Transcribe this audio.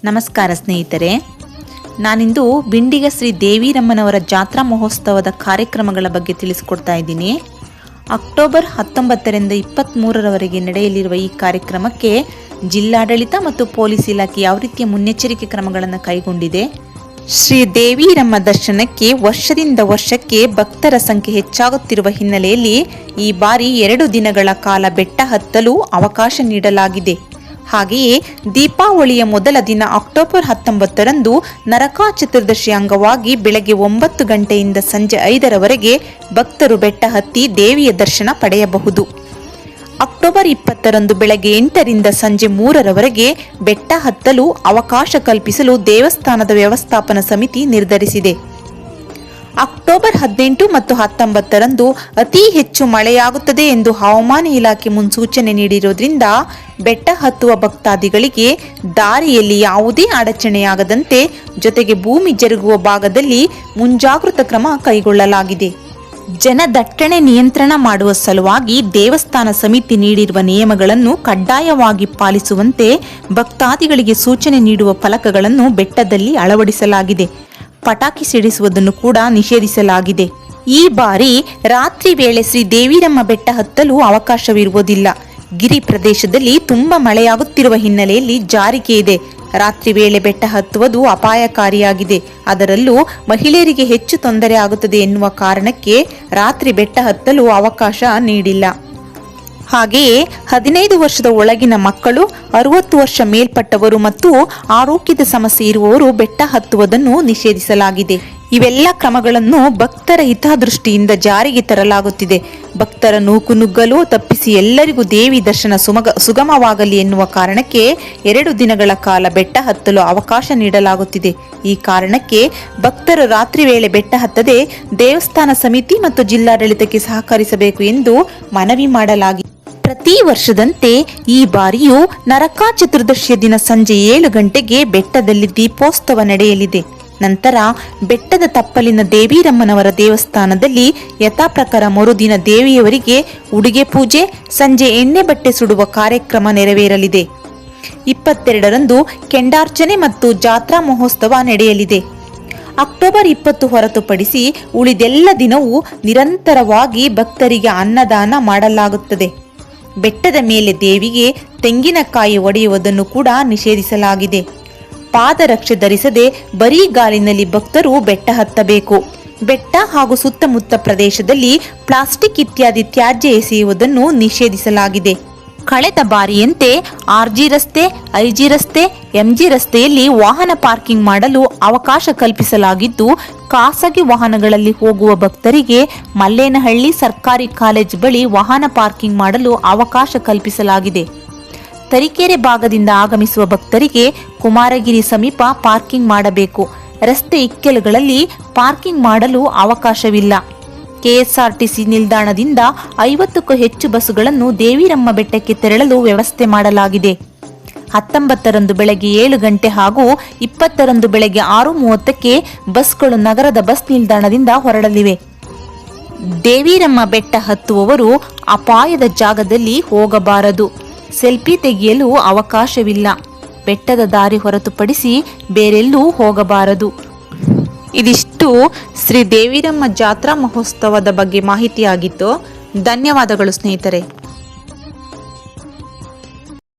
ನಮಸ್ಕಾರ ಸ್ನೇಹಿತರೆ, ನಾನಿಂದು ಬಿಂಡಿಗ ಶ್ರೀ ದೇವಿರಮ್ಮನವರ ಜಾತ್ರಾ ಮಹೋತ್ಸವದ ಕಾರ್ಯಕ್ರಮಗಳ ಬಗ್ಗೆ ತಿಳಿಸಿಕೊಡ್ತಾ ಇದ್ದೀನಿ. ಅಕ್ಟೋಬರ್ 19ರಿಂದ 23ರವರೆಗೆ ನಡೆಯಲಿರುವ ಈ ಕಾರ್ಯಕ್ರಮಕ್ಕೆ ಜಿಲ್ಲಾಡಳಿತ ಮತ್ತು ಪೊಲೀಸ್ ಇಲಾಖೆ ಯಾವ ರೀತಿಯ ಮುನ್ನೆಚ್ಚರಿಕೆ ಕ್ರಮಗಳನ್ನು ಕೈಗೊಂಡಿದೆ. ಶ್ರೀ ದೇವಿರಮ್ಮ ದರ್ಶನಕ್ಕೆ ವರ್ಷದಿಂದ ವರ್ಷಕ್ಕೆ ಭಕ್ತರ ಸಂಖ್ಯೆ ಹೆಚ್ಚಾಗುತ್ತಿರುವ ಹಿನ್ನೆಲೆಯಲ್ಲಿ ಈ ಬಾರಿ 2 ದಿನಗಳ ಕಾಲ ಬೆಟ್ಟ ಹತ್ತಲು ಅವಕಾಶ ನೀಡಲಾಗಿದೆ. ಹಾಗೆಯೇ ದೀಪಾವಳಿಯ ಮೊದಲ ದಿನ ಅಕ್ಟೋಬರ್ 19ರಂದು ನರಕ ಚತುರ್ದಶಿ ಅಂಗವಾಗಿ ಬೆಳಗ್ಗೆ 9 ಗಂಟೆಯಿಂದ ಸಂಜೆ 5ರವರೆಗೆ ಭಕ್ತರು ಬೆಟ್ಟ ಹತ್ತಿ ದೇವಿಯ ದರ್ಶನ ಪಡೆಯಬಹುದು. ಅಕ್ಟೋಬರ್ 20ರಂದು ಬೆಳಗ್ಗೆ 8ರಿಂದ ಸಂಜೆ 3ರವರೆಗೆ ಬೆಟ್ಟ ಹತ್ತಲು ಅವಕಾಶ ಕಲ್ಪಿಸಲು ದೇವಸ್ಥಾನದ ವ್ಯವಸ್ಥಾಪನಾ ಸಮಿತಿ ನಿರ್ಧರಿಸಿದೆ. ಅಕ್ಟೋಬರ್ 18 ಮತ್ತು 19ರಂದು ಅತಿ ಹೆಚ್ಚು ಮಳೆಯಾಗುತ್ತದೆ ಎಂದು ಹವಾಮಾನ ಇಲಾಖೆ ಮುನ್ಸೂಚನೆ ನೀಡಿರುವುದರಿಂದ ಬೆಟ್ಟ ಹತ್ತುವ ಭಕ್ತಾದಿಗಳಿಗೆ ದಾರಿಯಲ್ಲಿ ಯಾವುದೇ ಅಡಚಣೆಯಾಗದಂತೆ ಜೊತೆಗೆ ಭೂಮಿ ಜರುಗುವ ಭಾಗದಲ್ಲಿ ಮುಂಜಾಗೃತಾ ಕ್ರಮ ಕೈಗೊಳ್ಳಲಾಗಿದೆ. ಜನದಟ್ಟಣೆ ನಿಯಂತ್ರಣ ಮಾಡುವ ಸಲುವಾಗಿ ದೇವಸ್ಥಾನ ಸಮಿತಿ ನೀಡಿರುವ ನಿಯಮಗಳನ್ನು ಕಡ್ಡಾಯವಾಗಿ ಪಾಲಿಸುವಂತೆ ಭಕ್ತಾದಿಗಳಿಗೆ ಸೂಚನೆ ನೀಡುವ ಫಲಕಗಳನ್ನು ಬೆಟ್ಟದಲ್ಲಿ ಅಳವಡಿಸಲಾಗಿದೆ. ಪಟಾಕಿ ಸಿಡಿಸುವುದನ್ನು ಕೂಡ ನಿಷೇಧಿಸಲಾಗಿದೆ. ಈ ಬಾರಿ ರಾತ್ರಿ ವೇಳೆ ಶ್ರೀ ದೇವಿರಮ್ಮ ಬೆಟ್ಟ ಹತ್ತಲು ಅವಕಾಶವಿರುವುದಿಲ್ಲ. ಗಿರಿ ಪ್ರದೇಶದಲ್ಲಿ ತುಂಬಾ ಮಳೆಯಾಗುತ್ತಿರುವ ಹಿನ್ನೆಲೆಯಲ್ಲಿ ಜಾರಿಕೆ ಇದೆ. ರಾತ್ರಿ ವೇಳೆ ಬೆಟ್ಟ ಹತ್ತುವುದು ಅಪಾಯಕಾರಿಯಾಗಿದೆ. ಅದರಲ್ಲೂ ಮಹಿಳೆಯರಿಗೆ ಹೆಚ್ಚು ತೊಂದರೆ ಆಗುತ್ತದೆ ಎನ್ನುವ ಕಾರಣಕ್ಕೆ ರಾತ್ರಿ ಬೆಟ್ಟ ಹತ್ತಲು ಅವಕಾಶ ನೀಡಿಲ್ಲ. ಹಾಗೆಯೇ 15 ವರ್ಷದ ಒಳಗಿನ ಮಕ್ಕಳು, 60 ವರ್ಷ ಮೇಲ್ಪಟ್ಟವರು ಮತ್ತು ಆರೋಗ್ಯದ ಸಮಸ್ಯೆ ಇರುವವರು ಬೆಟ್ಟ ಹತ್ತುವುದನ್ನು ನಿಷೇಧಿಸಲಾಗಿದೆ. ಇವೆಲ್ಲ ಕ್ರಮಗಳನ್ನು ಭಕ್ತರ ಹಿತದೃಷ್ಟಿಯಿಂದ ಜಾರಿಗೆ ತರಲಾಗುತ್ತಿದೆ. ಭಕ್ತರ ನೂಕುನುಗ್ಗಲು ತಪ್ಪಿಸಿ ಎಲ್ಲರಿಗೂ ದೇವಿ ದರ್ಶನ ಸುಗಮವಾಗಲಿ ಎನ್ನುವ ಕಾರಣಕ್ಕೆ 2 ದಿನಗಳ ಕಾಲ ಬೆಟ್ಟ ಹತ್ತಲು ಅವಕಾಶ ನೀಡಲಾಗುತ್ತಿದೆ. ಈ ಕಾರಣಕ್ಕೆ ಭಕ್ತರು ರಾತ್ರಿ ವೇಳೆ ಬೆಟ್ಟ ಹತ್ತದೆ ದೇವಸ್ಥಾನ ಸಮಿತಿ ಮತ್ತು ಜಿಲ್ಲಾಡಳಿತಕ್ಕೆ ಸಹಕರಿಸಬೇಕು ಎಂದು ಮನವಿ ಮಾಡಲಾಗಿದೆ. ಪ್ರತಿ ವರ್ಷದಂತೆ ಈ ಬಾರಿಯೂ ನರಕ ಚತುರ್ದಶಿಯ ದಿನ ಸಂಜೆ 7 ಗಂಟೆಗೆ ಬೆಟ್ಟದಲ್ಲಿ ದೀಪೋತ್ಸವ ನಡೆಯಲಿದೆ. ನಂತರ ಬೆಟ್ಟದ ತಪ್ಪಲಿನ ದೇವಿರಮ್ಮನವರ ದೇವಸ್ಥಾನದಲ್ಲಿ ಯಥಾಪ್ರಕಾರ ಮರುದಿನ ದೇವಿಯವರಿಗೆ ಉಡುಗೆ ಪೂಜೆ, ಸಂಜೆ ಎಣ್ಣೆ ಬಟ್ಟೆ ಸುಡುವ ಕಾರ್ಯಕ್ರಮ ನೆರವೇರಲಿದೆ. 22ರಂದು ಕೆಂಡಾರ್ಚನೆ ಮತ್ತು ಜಾತ್ರಾ ಮಹೋತ್ಸವ ನಡೆಯಲಿದೆ. ಅಕ್ಟೋಬರ್ 20 ಹೊರತುಪಡಿಸಿ ಉಳಿದೆಲ್ಲ ದಿನವೂ ನಿರಂತರವಾಗಿ ಭಕ್ತರಿಗೆ ಅನ್ನದಾನ ಮಾಡಲಾಗುತ್ತದೆ. ಬೆಟ್ಟದ ಮೇಲೆ ದೇವಿಗೆ ತೆಂಗಿನಕಾಯಿ ಒಡೆಯುವುದನ್ನು ಕೂಡ ನಿಷೇಧಿಸಲಾಗಿದೆ. ಪಾದರಕ್ಷೆ ಧರಿಸದೆ ಬರೀ ಗಾಲಿನಲ್ಲಿ ಭಕ್ತರು ಬೆಟ್ಟ ಹತ್ತಬೇಕು. ಬೆಟ್ಟ ಹಾಗೂ ಸುತ್ತಮುತ್ತ ಪ್ರದೇಶದಲ್ಲಿ ಪ್ಲಾಸ್ಟಿಕ್ ಇತ್ಯಾದಿ ತ್ಯಾಜ್ಯ ಎಸೆಯುವುದನ್ನು ನಿಷೇಧಿಸಲಾಗಿದೆ. ಕಳೆದ ಬಾರಿಯಂತೆ RG ರಸ್ತೆ, IG ರಸ್ತೆ, MG ರಸ್ತೆಯಲ್ಲಿ ವಾಹನ ಪಾರ್ಕಿಂಗ್ ಮಾಡಲು ಅವಕಾಶ ಕಲ್ಪಿಸಲಾಗಿದ್ದು, ಖಾಸಗಿ ವಾಹನಗಳಲ್ಲಿ ಹೋಗುವ ಭಕ್ತರಿಗೆ ಮಲ್ಲೇನಹಳ್ಳಿ ಸರ್ಕಾರಿ ಕಾಲೇಜ್ ಬಳಿ ವಾಹನ ಪಾರ್ಕಿಂಗ್ ಮಾಡಲು ಅವಕಾಶ ಕಲ್ಪಿಸಲಾಗಿದೆ. ತರೀಕೆರೆ ಭಾಗದಿಂದ ಆಗಮಿಸುವ ಭಕ್ತರಿಗೆ ಕುಮಾರಗಿರಿ ಸಮೀಪ ಪಾರ್ಕಿಂಗ್ ಮಾಡಬೇಕು. ರಸ್ತೆ ಇಕ್ಕೆಲುಗಳಲ್ಲಿ ಪಾರ್ಕಿಂಗ್ ಮಾಡಲು ಅವಕಾಶವಿಲ್ಲ. KSRTC ನಿಲ್ದಾಣದಿಂದ 50ಕ್ಕೂ ಹೆಚ್ಚು ಬಸ್ಸುಗಳನ್ನು ದೇವಿರಮ್ಮ ಬೆಟ್ಟಕ್ಕೆ ತೆರಳಲು ವ್ಯವಸ್ಥೆ ಮಾಡಲಾಗಿದೆ. 19ರಂದು ಬೆಳಗ್ಗೆ 7 ಗಂಟೆ ಹಾಗೂ 20ರಂದು ಬೆಳಗ್ಗೆ 6:30ಕ್ಕೆ ಬಸ್ಗಳು ನಗರದ ಬಸ್ ನಿಲ್ದಾಣದಿಂದ ಹೊರಡಲಿವೆ. ದೇವಿರಮ್ಮ ಬೆಟ್ಟ ಹತ್ತುವವರು ಅಪಾಯದ ಜಾಗದಲ್ಲಿ ಹೋಗಬಾರದು. ಸೆಲ್ಫಿ ತೆಗೆಯಲು ಅವಕಾಶವಿಲ್ಲ. ಬೆಟ್ಟದ ದಾರಿ ಹೊರತುಪಡಿಸಿ ಬೇರೆಲ್ಲೂ ಹೋಗಬಾರದು. ಇದಿಷ್ಟು ಶ್ರೀ ದೇವಿರಮ್ಮ ಜಾತ್ರಾ ಮಹೋತ್ಸವದ ಬಗ್ಗೆ ಮಾಹಿತಿಯಾಗಿತ್ತು. ಧನ್ಯವಾದಗಳು ಸ್ನೇಹಿತರೆ.